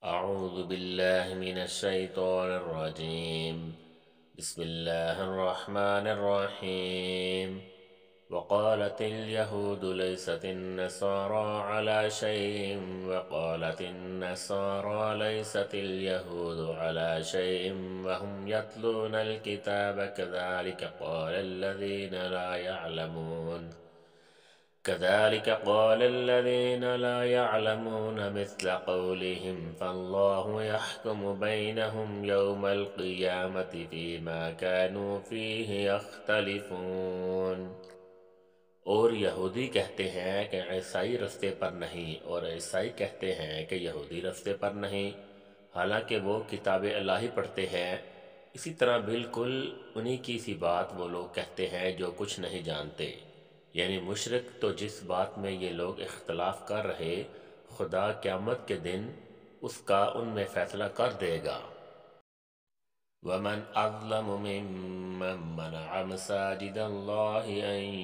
أعوذ بالله من الشيطان الرجيم. بسم الله الرحمن الرحيم. وقالت اليهود ليست النصارى على شيء وقالت النصارى ليست اليهود على شيء وهم يتلون الكتاب كذلك قال الذين لا يعلمون مثل قولهم فالله يحكم بينهم يوم القيامة فيما كانوا فيه يختلفون۔ اور یہودی کہتے ہیں کہ عیسائی رستے پر نہیں، اور عیسائی کہتے ہیں کہ یہودی رستے پر نہیں، حالانکہ وہ کتاب الہی پڑھتے ہیں۔ اسی طرح بالکل انہی کی سی بات وہ لوگ کہتے ہیں جو کچھ نہیں جانتے، یعنی مشرک تو جس بات میں یہ لوگ اختلاف کر رہے، خدا قیامت کے دن اس کا ان میں فیصلہ کر دے گا۔ وَمَنْ أَظْلَمُ مِمَّنْ مَنَعَ مَسَاجِدَ اللَّهِ أَنْ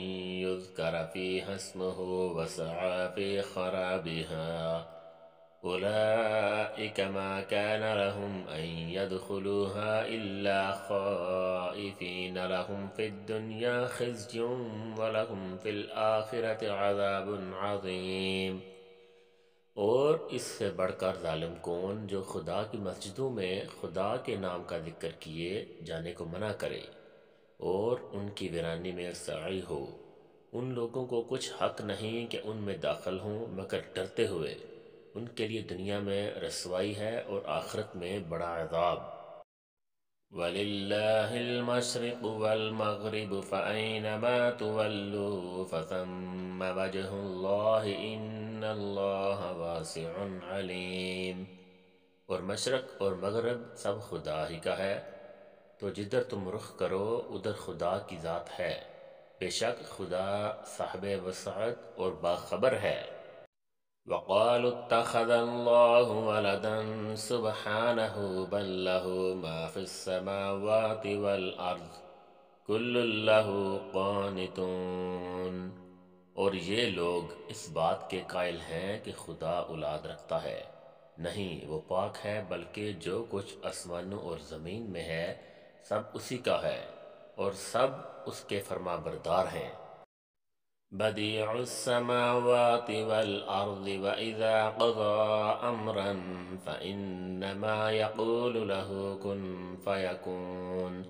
يُذْكَرَ فِيهَا اسْمُهُ وَسَعَى فِي خَرَابِهَا أُولَئِكَ مَا كَانَ لَهُمْ أَنْ يَدْخُلُوهَا إِلَّا خَائِفِينَ لَهُمْ فِي الدُّنْيَا خِزْيٌ وَلَهُمْ فِي الْآخِرَةِ عَذَابٌ عَظِيمٌ۔ اور اس سے بڑھ کر ظالم کون جو خدا کی مسجدوں میں خدا کے نام کا ذکر کیے جانے کو منع کرے اور ان کی ویرانی میں سعی ہو، ان لوگوں کو کچھ حق نہیں کہ ان میں داخل ہوں مگر ڈرتے ہوئے، ان کے لیے دنیا میں رسوائی ہے اور آخرت میں بڑا عذاب۔ وَلِلَّهِ الْمَشْرِقُ وَالْمَغْرِبُ فَأَيْنَمَا تُوَلُّوا فَثَمَّ وَجْهُ اللَّهِ إِنَّ اللَّهَ وَاسِعٌ عَلِيمٌ۔ اور مشرق اور مغرب سب خدا ہی کا ہے، تو جدھر تم رخ کرو ادھر خدا کی ذات ہے، بے شک خدا صاحب وسعت اور باخبر ہے۔ وَقَالُوا اتَّخَذَ اللَّهُ وَلَدًا سُبْحَانَهُ بَل لَّهُ مَا فِي السَّمَاوَاتِ وَالْأَرْضِ كُلٌّ لَّهُ قَانِتُونَ۔ اور یہ لوگ اس بات کے قائل ہیں کہ خدا اولاد رکھتا ہے، نہیں، وہ پاک ہے، بلکہ جو کچھ آسمانوں اور زمین میں ہے سب اسی کا ہے اور سب اس کے فرما بردار ہیں۔ بديع السماوات والأرض وإذا قضى أمرا فإنما يقول له كن فيكون۔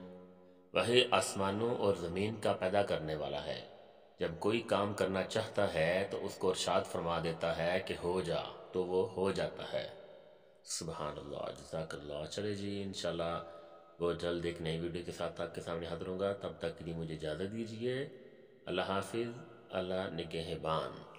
وہی آسمانوں اور زمین کا پیدا کرنے والا ہے، جب کوئی کام کرنا چاہتا ہے تو اس کو ارشاد فرما دیتا ہے کہ ہو جا، تو وہ ہو جاتا ہے۔ سبحان اللہ، جزاک اللہ۔ چلے جی، انشاءاللہ بہت جلد ایک نئی ویڈیو کے ساتھ آپ کے سامنے حاضر ہوں گا، تب تک کے لیے مجھے اجازت دیجیے۔ اللہ حافظ، اللہ نگہبان۔